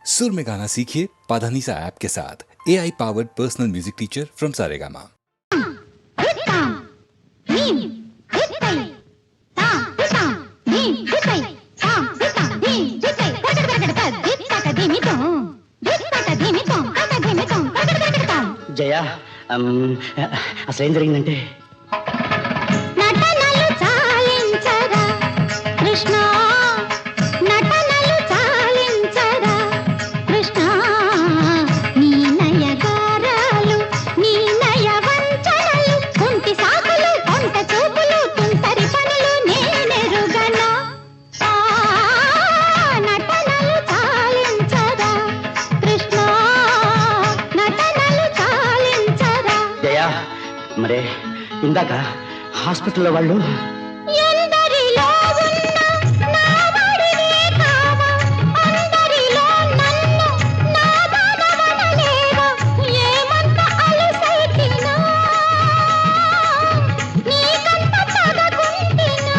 सुर में गाना सीखिए पाधानीसा ऐप के साथ AI powered personal music teacher from Saregama. Jaya అసలు ఏం జరిగిందంటే నటనలు చాలించరా కృష్ణ, నటనలు చాలించరా కృష్ణ, నీ నయగారాలు నీ నయ వంచనలు కుంటి సాకులు కొంట చూపులు తుంటరి పనులు నేనెరుగనా. నటనలు చాలించరా కృష్ణ, నటనలు చాలించరా. జయ మరే ఇందాక హాస్పిటల్లో వాళ్ళు ఎందరిలో ఉన్న నా వాడివే కావా, అందరిలో నన్ను నా దానవనలేవా, ఏమంత అలసైతినా నీకంత తగకుంటినా,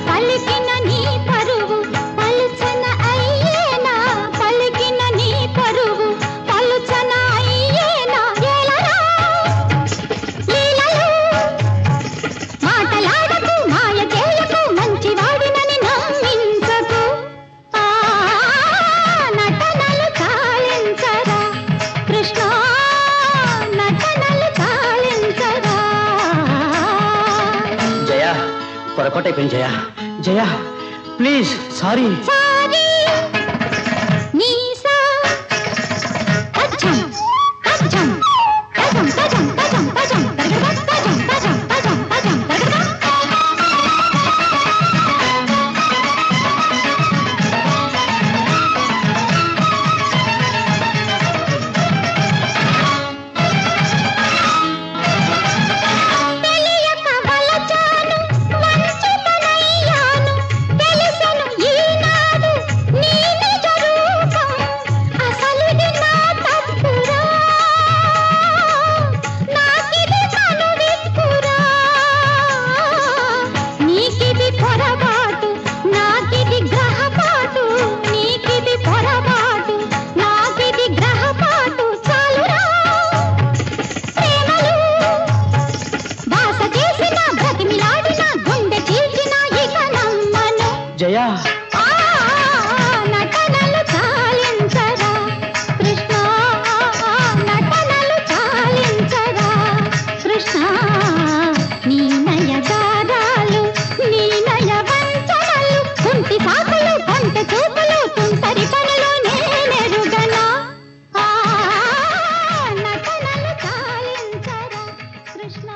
పలికిన నీ పరువు పలుచన అయ్యేనా, పలికిన నీ పరువు పలుచన అయ్యేనా. ఏలరా లీలలు మాటలాడకు, మాయ చేయకు, మంచివాడినని నమ్మించకు. నటనలు చాలించరా కృష్ణ, నటనలు చాలించరా. జయ పొరపాటైపోయింది. జయ జయ ప్లీజ్ సారీ. సారీ నీసా అచ్చం అచ్చం అజం అజం అజం అజం అజం అజం అజం అజం అజం తెలియక వలచాను, వంచితనయ్యాను, తెలిసెను ఈనాడు నీ నిజ రూపం, అసలిది నా తప్పురా, నాకిది కనువిప్పురా, నీకిది పొరపాటు నాకిది గ్రహపాటు, నీకిది పొరపాటు నాకిది గ్రహపాటు. చాలురా ప్రేమలు బాస చేసిన బ్రతిమిలాడిన గుండె చీల్చిన ఇక నమ్మను. జయ నటనలు చాలించరా కృష్ణ, నటనలు చాలించరా కృష్ణ, నీ నయగారాలు నీ నయ వంచనలు కుంటి సాకులు కొంట చూపులు తుంటరి పనులు నేనెరుగనా. నటనలు చాలించరా కృష్ణ,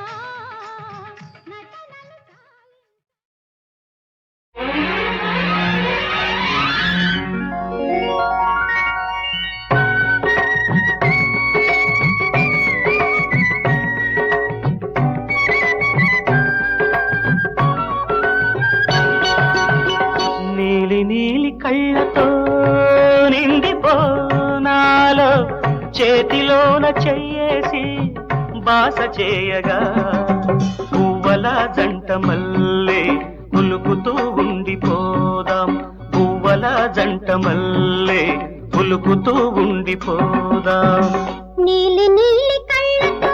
నటనలు నీలి నీలి కళ్ళతో నిండిపోనాలో చేతిలోన చెయ్యేసి బాస చేయగా పువ్వల జంట మల్లే పులుకుతూ ఉండిపోదాం, పువ్వల జంట మల్లే పులుకుతూ ఉండిపోదాం. నీలి నీలి కళ్ళతో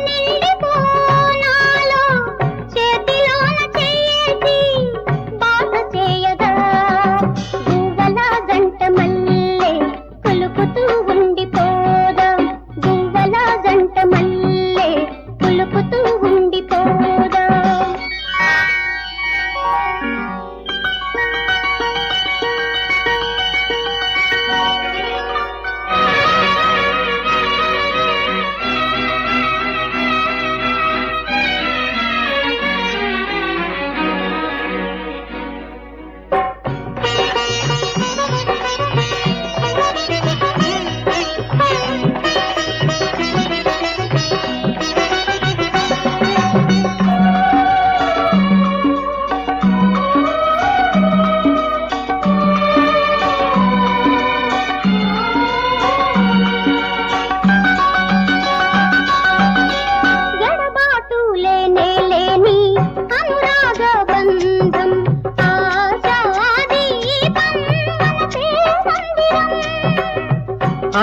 నిండిపోనాలో చేతిలోన చెయ్యేసి బాస చేయగా గువ్వల జంట మల్లె కులుకుతూ ఉండిపోదాం, గువ్వల జంట మల్లె కులుకుతూ ఉండిపోదాం.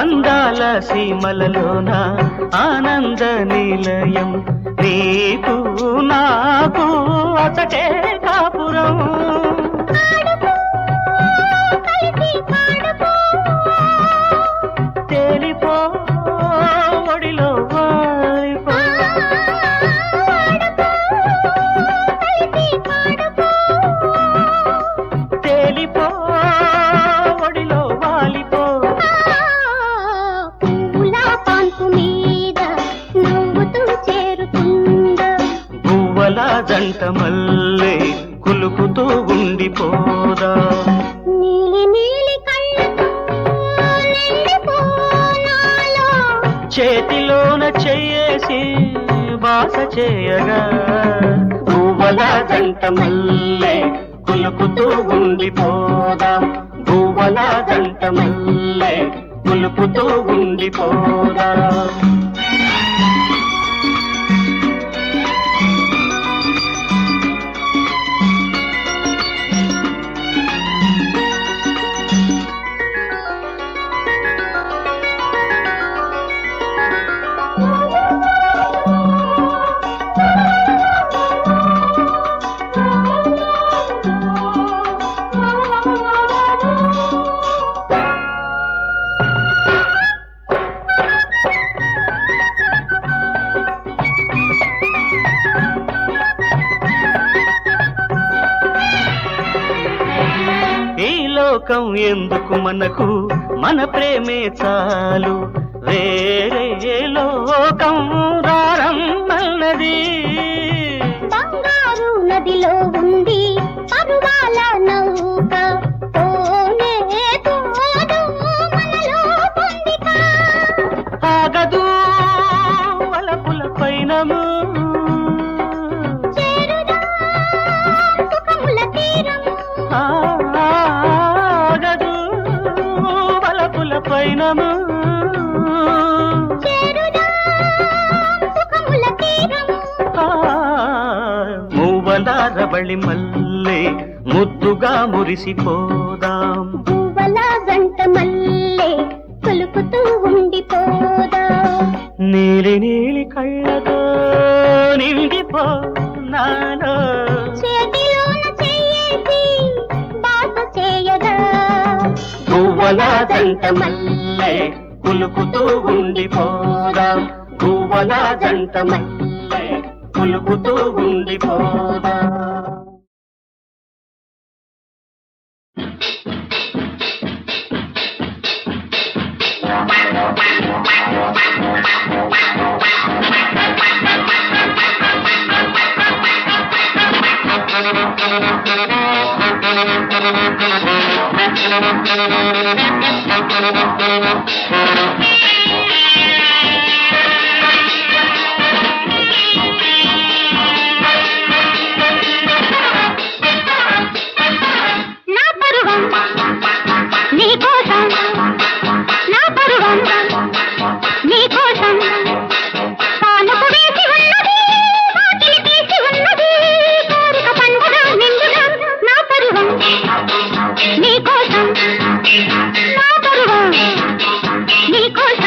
అందాల సీమలలోన ఆనంద నిలయం నీకు నాకు అసటే కాపురం తేలిపో ఒడిలో వాలిపో తేలిపో ఒడిలో వాలిపో పూల పాన్పు మీద నవ్వుతూ చేరుతుందా పువ్వల జంట మల్లె కులుకుతూ ఉండిపోదా నీలి నీలి కళ్ళతో నిండిపో నాలో చేతిలోన చెయ్యేసి బాస చేయగా పువ్వల జంట మల్లె కులుకుతూ ఉండిపోదా పువ్వల జంట మల్లె కులుకుతూ ఉండిపోదా ఈ లోకం ఎందుకు మనకు మన ప్రేమే చాలు వేరే లోకం రారమ్మన్నది బంగారు నదిలో ఉంది పరువాల నౌక పోనే తోడు మనలో పొందిక ఆగదు వలపుల పైనము చేరుదా సుఖముల తీరము ఆగదు వలపుల పైనము చేరుదా సుఖముల తీరము మూవల రబళి మల్లె ముద్దుగా మురిసిపోదాం పువ్వల గంట మల్లె కొలుకుతూ ఉండిపోదా నీలి నీలి కళ్ళతో నిండిపో నాలో చేతిలోన చెయ్యేసి బాస చేయగా పువ్వల జంట మల్లె కులుకుతూ ఉండిపోదాం పువ్వల జంట మల్లె కులుకుతూ ఉండిపోదా నా పరువం నీకోసం నా పరువం నీకోసం పానుపు వేసి ఉన్నది వాకిలి తీసి ఉన్నది కోరిక పండుగ నిండుగా నా పరువం నీకోసం నా పరువం నీకోసం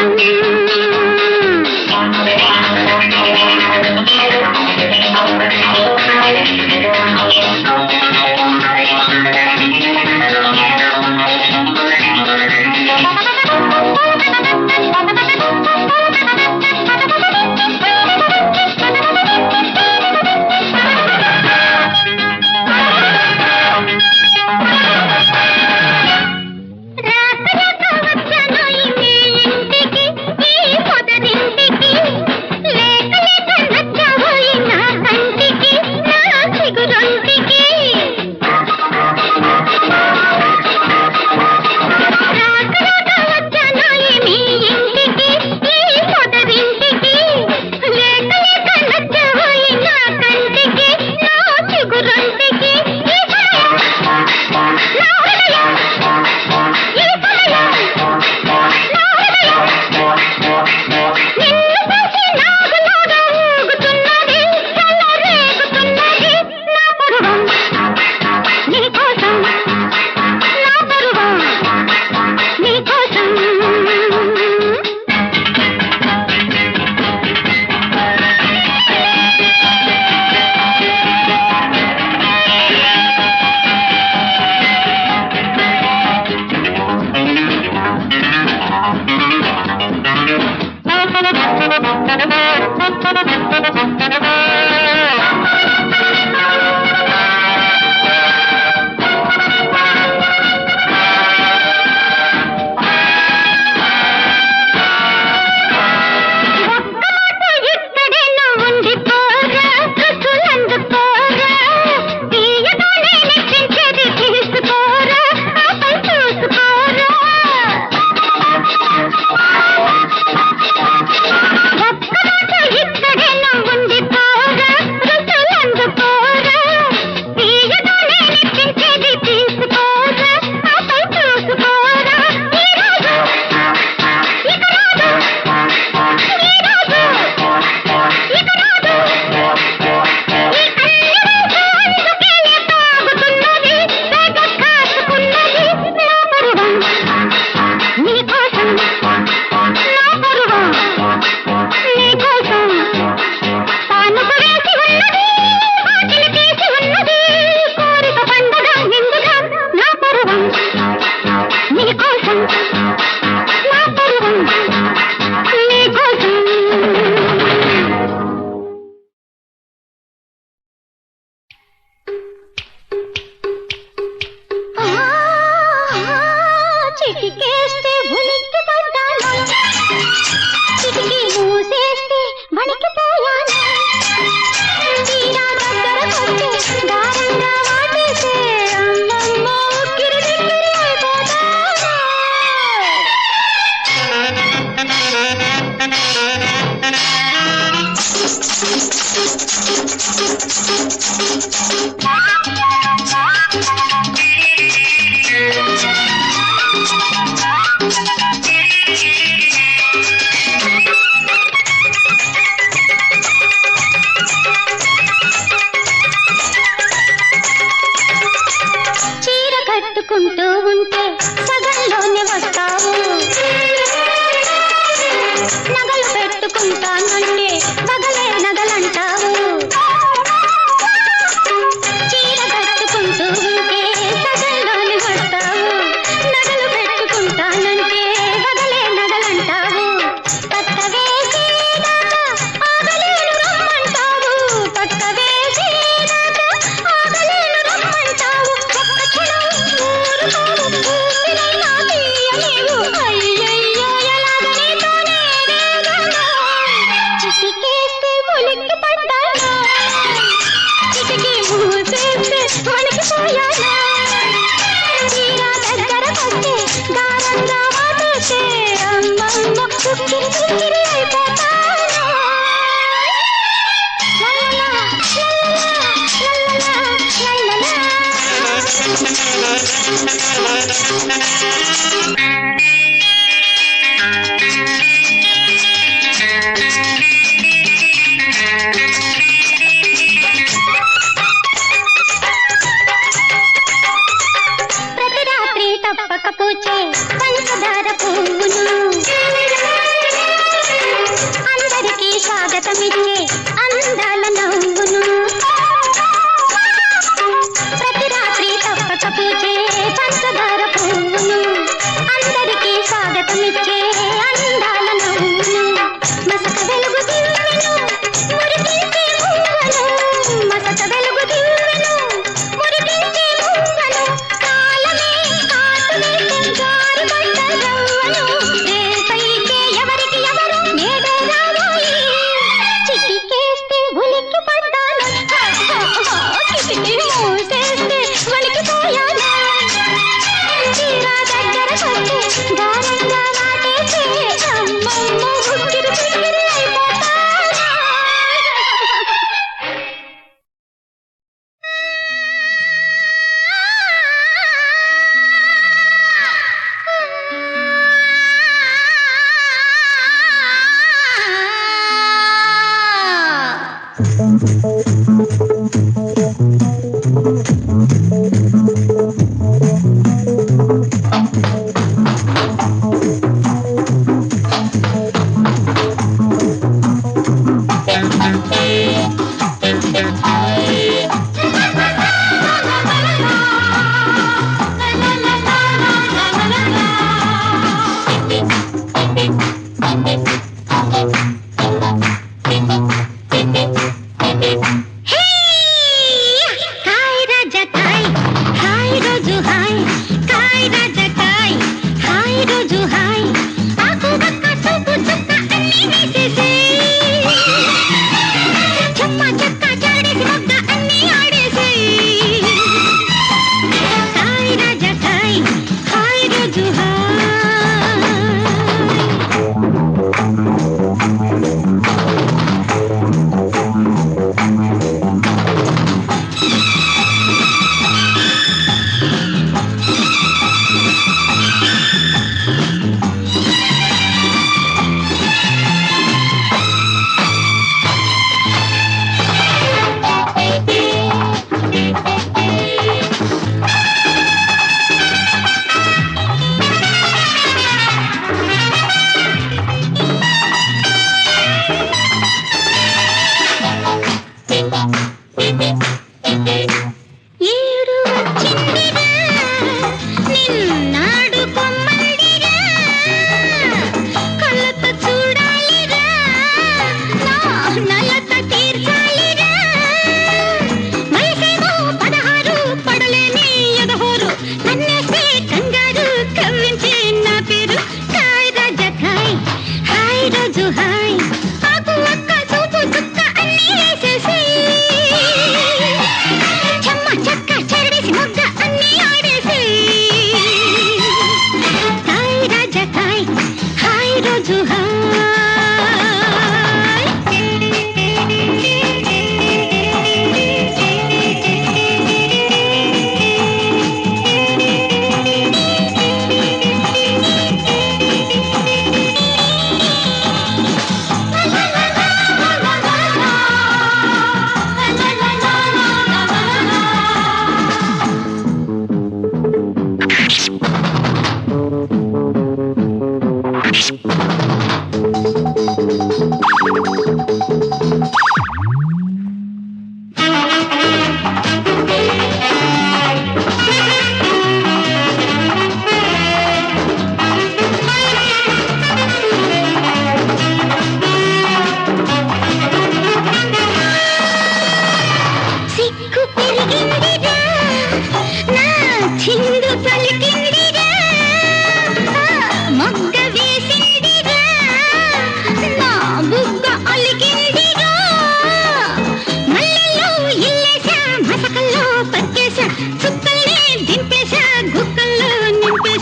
చిటికేస్తే ఉలిక్కి పడ్డాను, చిటికి మూసేస్తే వణికిపోయాను. తీరా దగ్గరకొచ్చి దారంగా వాటేసే అమ్మమ్మో కిరికిరి అయిపోతాను. చీర కట్టుకుంటూ ఉంటే సగంలోనే వస్తావు, నగలు పెట్టుకుంటానంటే పగలే నగలంటావు. చీర కట్టుకుంటూ ఉంటే సగంలోనే వస్తావు, నగలు పెట్టుకుంటానంటే పగలే నగలంటావు. పట్ట వేసేదాకా ఆగలేను రమ్మంటావు, పట్ట వేసేదాకా ఆగలేను రమ్మంటావు. ఒక్క క్షణం ఊరుకోవు, ఊపిరైనా తీయలేవు. అయ్యయ్యో ఎలాగ నీతోనే వేగను. చిటికేస్తే ఉలిక్కి పడ్డాను, చిటికి మూసేస్తే వణికిపోయాను. తీరా దగ్గరకొస్తే గారంగా వాటేస్తే అమ్మమ్మ ఉక్కిరి బిక్కిరి అయిపోతాను. లల్లలా, లల్లలా, లల్లలా, ప్రతి రాత్రి తప్పక పూచే పంచదార పువ్వును, అందరికీ స్వాగతమిచ్చే అందాల నవ్వును. ప్రతి రాత్రి తప్పక పూచే పంచదార పువ్వును, అందరికీ స్వాగతమిచ్చే అందాల నవ్వును. మసక వెలుగు దివ్వెను మురిపించే పువ్వును, మసక వెలుగు దివ్వెను మురిపించే పువ్వును. కాలమే కాటువేసే జారిపడ్డ రవ్వను, రేపైతే ఎవరికి ఎవరు నేడే రాబోయి. చిటికేస్తే ఉలిక్కి పడ్డాను, చిటికి మూసేస్తే వణికిపోయాను. తీరా దగ్గరకొస్తే గారంగా వాటేసే అమ్మమ్మ ఉక్కిరి బిక్కిరి అయిపోతాను.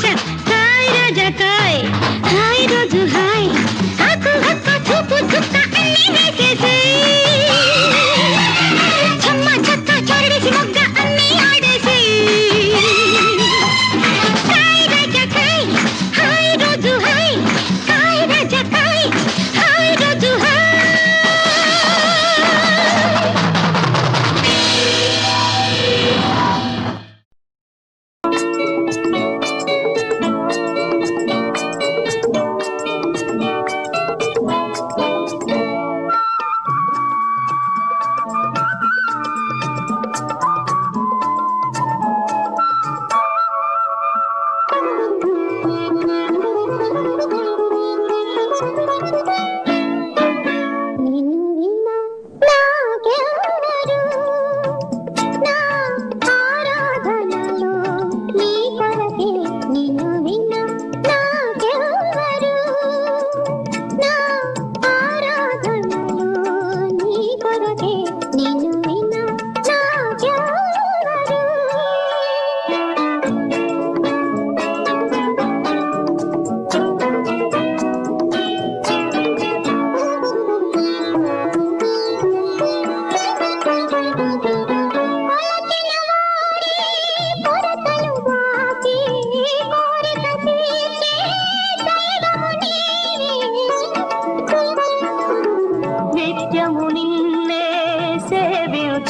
రాజా కాయ్ రాజా కాయ్ హాయ్ రోజు హాయ్ ఆకు హక్క చూపు చుక్క అన్నీ వేసేసేయ్ చెమ్మ చెక్క చారడేసి మొగ్గ అన్నీ ఆడేసేయ్ కాయ్ రాజా కాయ్ హాయ్ రోజు హాయ్ కాయ్ రాజా కాయ్ హాయ్ రోజు హాయ్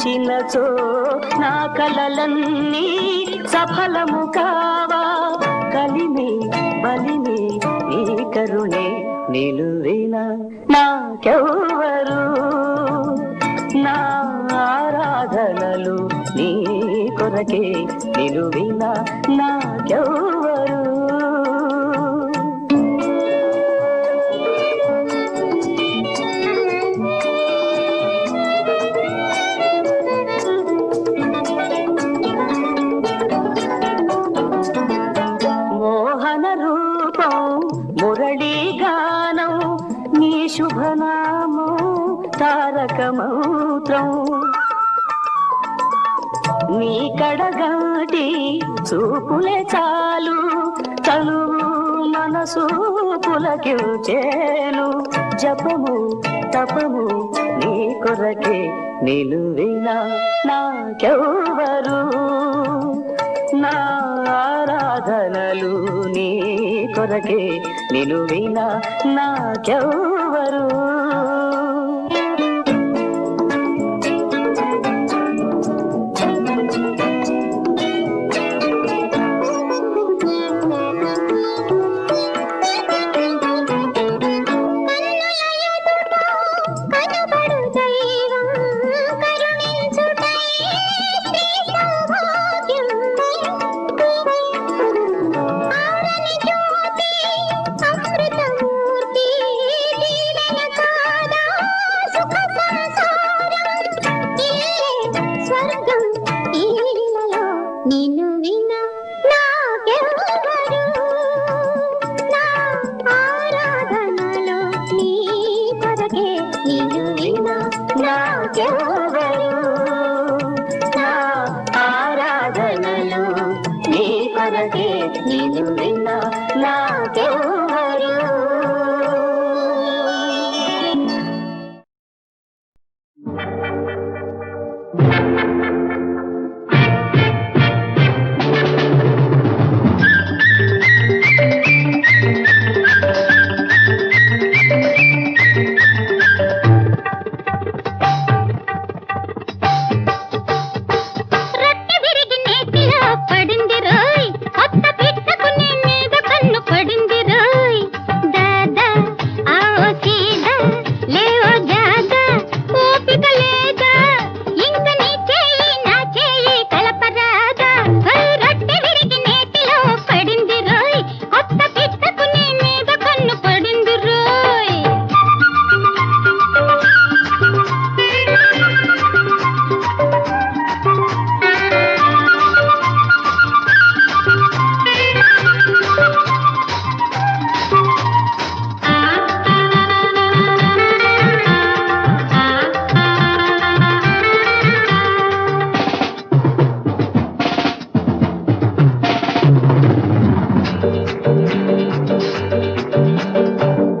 నిన్నచో నా కలలన్నీ సఫలము కావా కలిమి బలిమి నీ కరుణే నిలువెనా నాకెవ్వరు నా ఆరాధనలు నీ కొరకే నిలువెనా నాకెవ్వరు మురళీగానం నీ శుభనామం తారక మంత్రం నీ కడగాటి చూపులే చాలు తనువు మనసు పులకించేను జపము తపము నీ కొరకే నిలువెనా నాకెవ్వరు నా ఆరాధనలు నీ కొరకే నిలువెనా నాకెవ్వరు అమృతమూర్తి దీవెన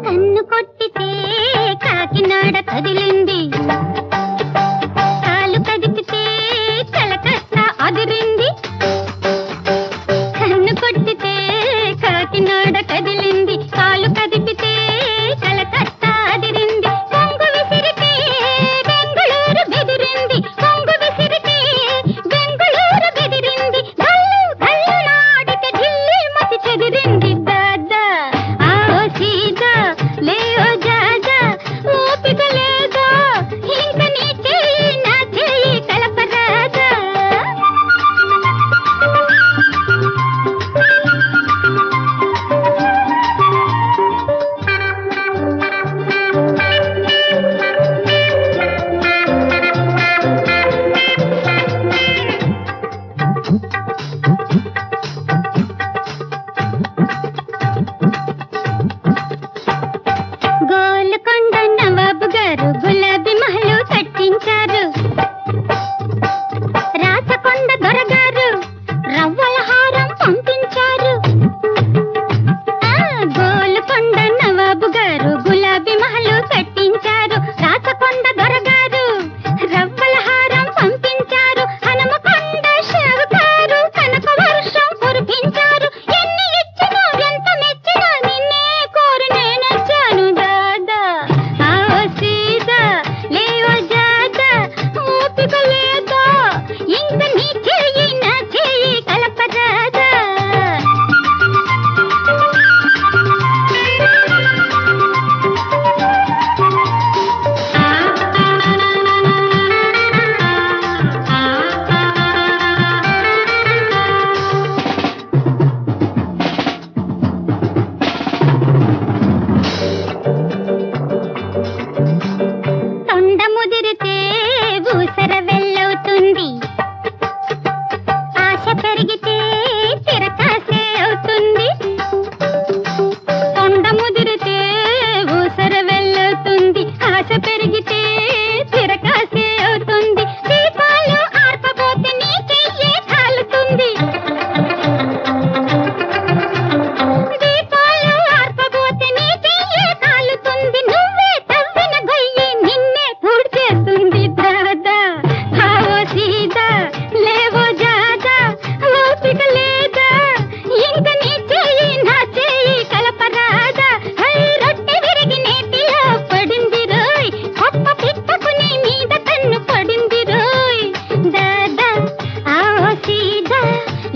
కన్ను కొట్టితే కాకినాడ కదిలింది, కాలు కదిపితే కలకత్తా అదిరింది. కన్ను కొట్టితే కాకినాడ కదిలింది, కాలు కదిపితే కలకత్తా అదిరింది. కొంగు విసిరితే బెంగుళూరు బెదిరింది, కొంగు విసిరితే బెంగుళూరు బెదిరింది. గల్లు గల్లు నాడితే ఢిల్లీ మతి చెదిరింది. దాదా ఆవో సీదా లేవో జాదా, ఓపిక లేదా ఇంక నీ చెయ్యి నా చెయ్యి కలపరాదా. గోల్కొండ నవాబు గారు గులాబీ మహలు కట్టించారు, రాచకొండ దొరగారు రవ్వల హారం పంపించారు. గోల్కొండ నవాబు గారు గులాబీ మహలు కట్టించారు, రాచకొండ దొరగారు రవ్వల హారం పంపించారు. హనుమకొండ షావుకారు కనక వర్షం కురిపించారు. ఎన్ని ఇచ్చినా ఎంత మెచ్చినా నిన్నే కోరి నేనొచ్చాను. దాదా ఆవో సీదా లేవో జాదా, ఓపిక లేదా ఇంక నీ చెయ్యి నా చెయ్యి కలపరాదా. తొండ ముదిరితే ఊసర వెళ్ళవుతుంది, ఆశ పెరిగితే తిరకాసే అవుతుంది. తొండ ముదిరితే ఊసర వెళ్ళవుతుంది, ఆశ పెరిగితే తిరకాసే అవుతుంది. దీపాలు ఆర్పబోతే నీ చెయ్యే కాలుతుంది, దీపాలు ఆర్పబోతే నీ చెయ్యే కాలుతుంది. నువ్వే తవ్విన గొయ్యి నిన్నే పూడ్చేస్తుంది. దాదా ఆవో సీదా లేవో జాదా, ఓపిక లేదా ఇంక నీ చెయ్యి నా చెయ్యి కలపరాదా. హై రొట్టె విరిగి నేతిలో పడింది రోయ్, కొత్త పిట్టకు నీ మీద కన్ను పడింది రోయ్. దాదా ఆవో సీదా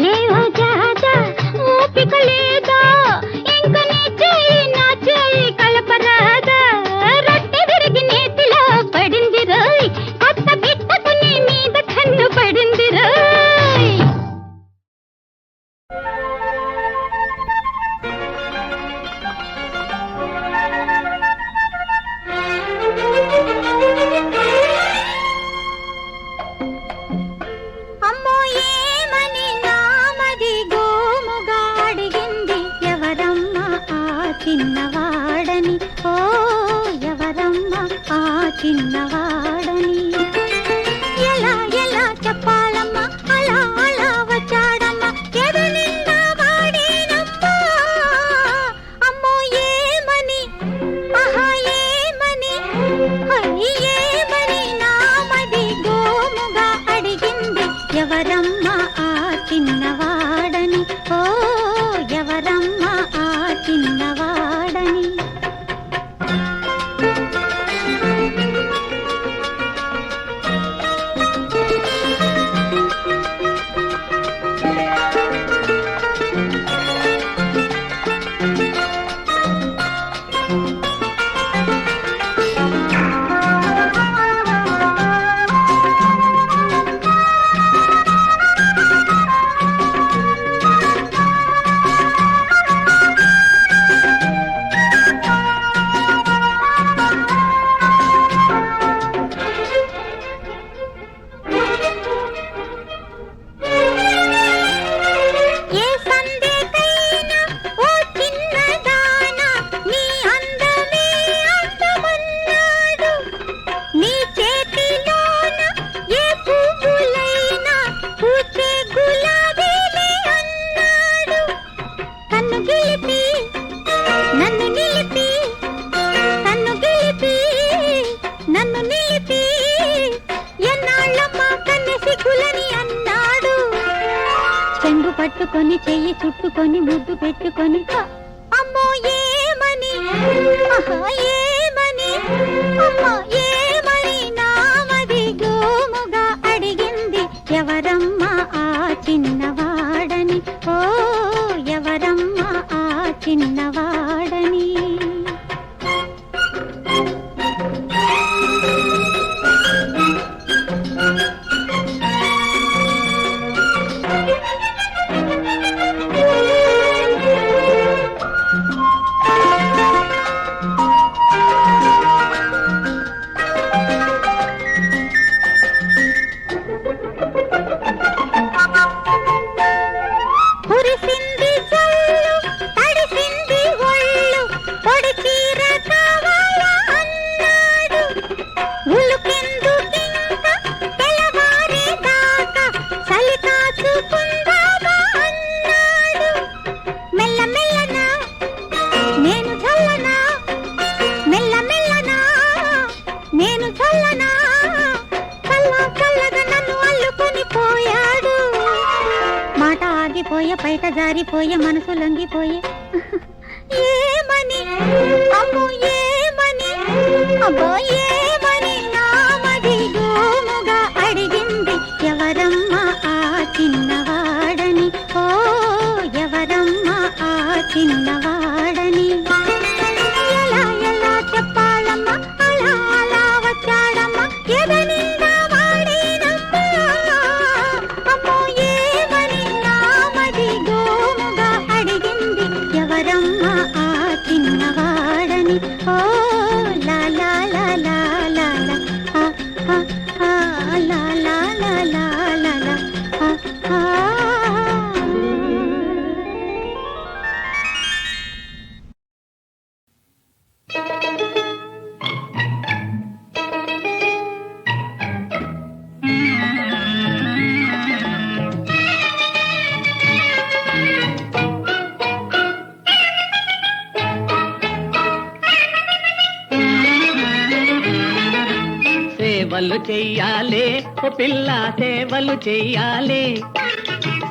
లేవో జాదా, ఓపిక లేదా ఇంక నీ చెయ్యి నా చెయ్యి కలపరాదా. రొట్టె విరిగి నేతిలో పడింది రోయ్, కొత్త పిట్టకు నీ మీద కన్ను పడింది రోయ్. అమ్మో ఏమని నామది గోముగా అడిగింది, ఎవరమ్మ ఆ చిన్నవాడని, ఓ ఎవరమ్మ ఆ చిన్నవాడని. ఎలా ఎలా చెప్పాలమ్మా అలా అలా వచ్చాడమ్మా, ఎద నిండా వాడేనమ్మా. అమ్మో ఏమని ఆహా ఏమని, ఏమని నామది గోముగా అడిగింది, ఎవరమ్మ ఆ చిన్నవాడని, ఓ ఎవరమ్మ ఆ చిన్నవాడని. తన్ను గిలిపి నన్ను నిలిపి తన్ను గిలిపి నన్ను నిలిపి ఎన్నాళ్ళమ్మా కన్నె సిగ్గులని అన్నాడు. చెంగు పట్టుకొని చెయ్యి చుట్టుకొని ముద్దు పెట్టుకొని అమ్మో ఏమని ఏమని అమ్మో ఏమని నామది గోముగా అడిగింది. ఎవరమ్మా ఆ చిన్నవాడని, ఓ ఎవరమ్మా ఆ చిన్నవాడని. కురిసింది జల్లు తడిసింది ఒళ్ళు పొడి చీర కావాలా అన్నాడు. ఉలుకెందుకింక తెల్లవారేదాకా చలి కాచుకుందామా అన్నాడు. మెల్లమెల్లనా నేను చల్లనా, మెల్లమెల్లనా నేను చల్లనా, చల్లగా నన్ను అల్లుకొని పోయాడు. మాట ఆగిపోయే బయట జారిపోయే మనసు లొంగిపోయే ఏమని అమ్మో ఏమని అబ్బో ఏమని నామది గోముగా అడిగింది. ఎవరమ్మా ఆ చిన్నవాడని, ఓ ఎవరమ్మా ఆ చిన్నవాడని. ఎలా ఎలా చెప్పాలమ్మా అలా అలా వచ్చాడమ్మా ఎదనిందా వాడేనమ్మా. అమ్మో ఏమని నామది గోముగా అడిగింది. ఎవరమ్మా ఆ చిన్నవాడని, ఓ లా లా లా లా లా లా ఆ ఆ ఆ లా లా లా లా లా లా ఆ ఆ. సేవలు చెయ్యాలే ఓ పిల్ల సేవలు చెయ్యాలే,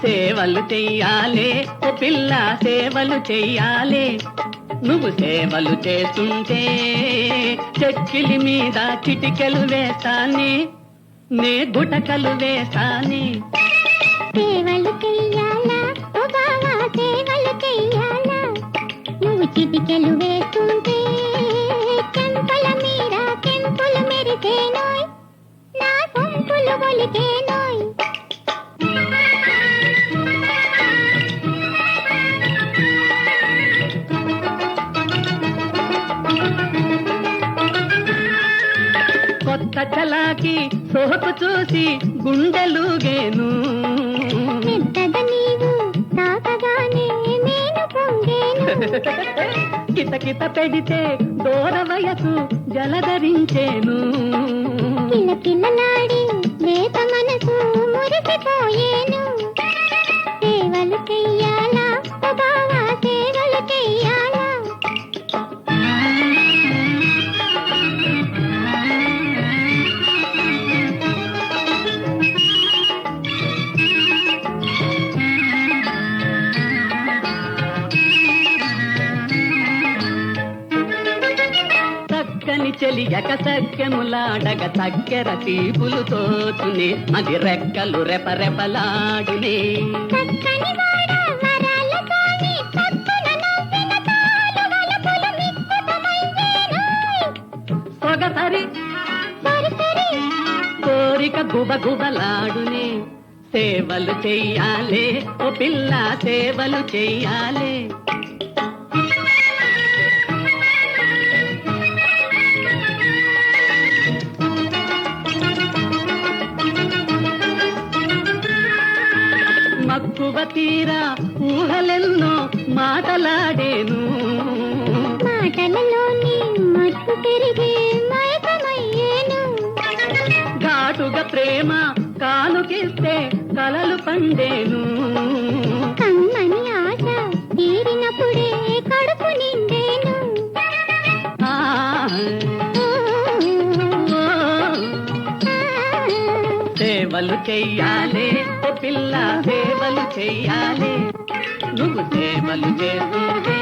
సేవలు చెయ్యాలే ఓ పిల్ల సేవలు చెయ్యాలే. నువ్వు సేవలు చేస్తుంటే చెక్కిలి మీద చిటికెలు వేస్తానే, నే గుటకలు వేస్తానే. సేవలు చెయ్యాలా ఓ బావా సేవలు చెయ్యాలా, నువ్వు చిటికెలు వేస్తుంటే చెంపల మీద కెంపులు మెరిసేనోయ్, నా సొంపులు ఒలికేనోయ్. కొత్త చలాకి సోపు చూసి గుండెలుగేను, మెత్తద నీవు తాకగానే నేను పొంగేను. కితకిత పెడితే దూర వయసు జలధరించేను. కిలకిలలాడి లేత మనసు మురిసిపోయేను. సేవలు చెయ్యాలా ఓ బావా సేవలు చెయ్యాలా. చక్కని చెలియక సఖ్యములాడగ చక్కెర తీపులు తోచునే, అది రెక్కలు రెపరెపలాడునే. చక్కని వాడ వరాలతోని చక్కున నవ్విన తాలు వలపులు మిక్కుతమయ్యేనోయ్. సొగసరి సరిసరి కోరిక గుబగుబలాడునే. సేవలు చెయ్యాలే ఓ పిల్ల సేవలు చెయ్యాలే. మక్కువ తీరా ఊహలెన్నో మాటలాడేను, మాటలలోని మత్తు పెరిగి మైకమయ్యేను. ఘాటుగా ప్రేమ కానుకిస్తే కలలు పండేను. కమ్మని ఆశ తీరినప్పుడు చెయ్యాలే ఓ పిల్ల సేవలు చెయ్యాలే నువ్వు సేవలు చేస్తుంటే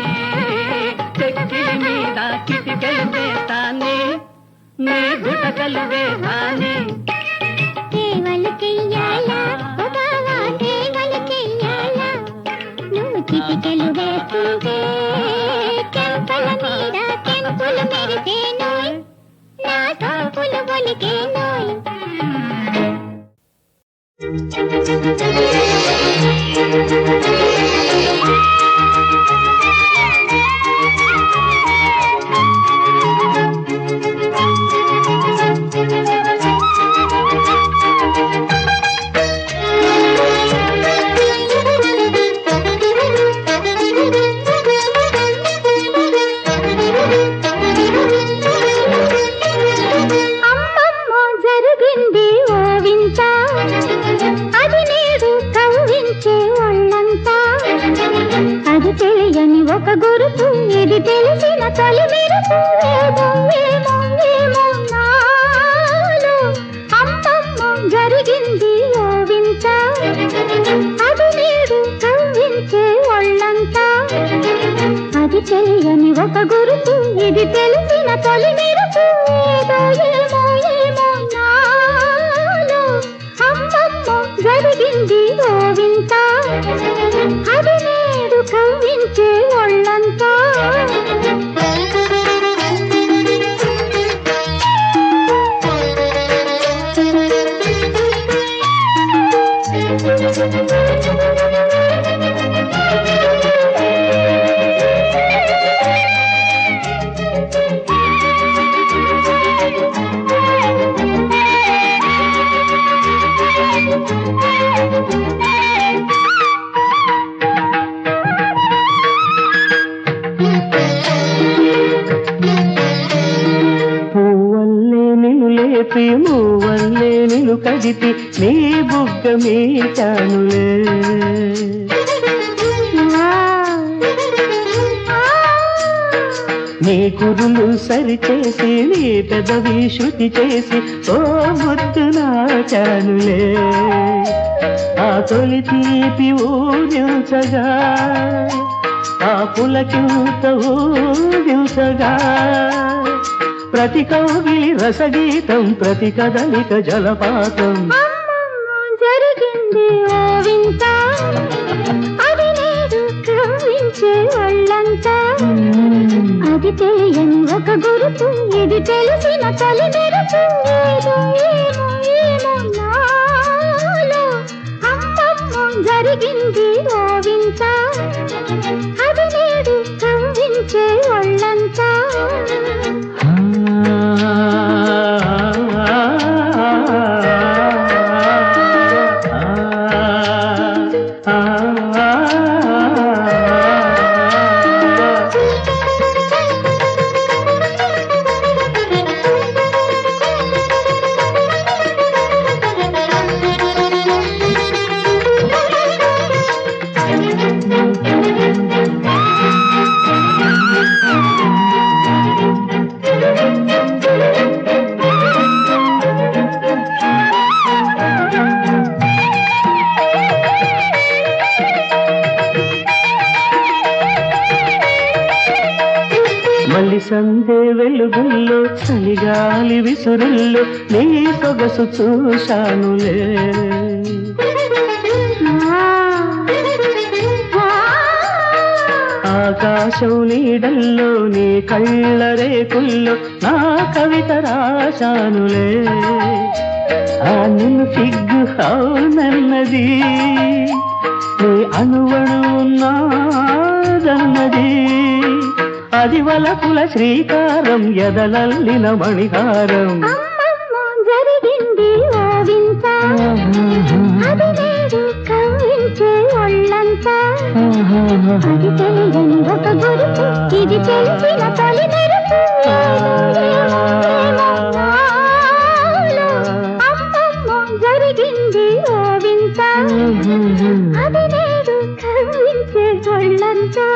చెక్కిలి మీద కిటికలు వేస్తానే నే గుటకలు వేస్తానే సేవలు చెయ్యాలా ఓ బావా సేవలు చెయ్యాలా నువ్వు చిటికెలు వేస్తుంటే చెంపల మీద చెంపులు మెరిసేనోయ్ నా సోపులు ఒలికేనోయ్ ఒక గురుపు ఇది తెలిసిన తొలి మెరుపు ఏమో ఏమో ఏమో నాలో అమ్మమ్మ జరిగింది ఓ వింత అది నేడు కవ్వించే ఒళ్ళంతా అది తెలియని ఒక గురుపు ఇది తెలిసిన తొలి మెరుపు ఏదో ఏమో ఏమో నాలో అమ్మమ్మ జరిగింది ఓ వింత అది నేడు కవ్వించే ఒళ్ళంతా మూవల్లే నిన్ను కదిపి నీ బుగ్గ మీటానులే నీ కురులు సరిచేసి నీ పెదవి శృతి చేసి ఓ ముద్దు నాచానులే ఆ తొలి తీపి ఊదించగా ఆ పులకింత ఊదించగా ప్రతి కౌగిలి రసగీతం ప్రతి కదలిక జలపాతం జరిగింది ఓ వింత అది నేడు కవ్వించే ఒళ్ళంతా అది తెలియని ఒక గురుపు ఇది తెలిసిన తొలి మెరుపు ఏదో ఏమో ఏమో నాలో అమ్మమ్మ జరిగింది ఓ వింత అది నేడు కవ్వించే ఒళ్ళంతా మల్లి సందే వెలుగుల్లో చలిగాలి విసురుల్లో నీ సొగసు చూశానులే ఆకాశం నీడల్లో నీ కళ్ళ రేకుల్లో నా కవిత రాశానులే ఆ నిన్ను సిగ్గు అవునన్నది నీ అణువణు నాదన్నది అది వలపుల శ్రీకారం ఎదలల్లిన మణిహారం జరిగింది ఓ వింత అది నేడు కవ్వించే ఒళ్ళంతా అది తెలియని ఒక గురుపు ఇది తెలిసిన తొలి మెరుపు అమ్మమ్మ జరిగింది ఓ వింత అది నేడు కవ్వించే ఒళ్ళంతా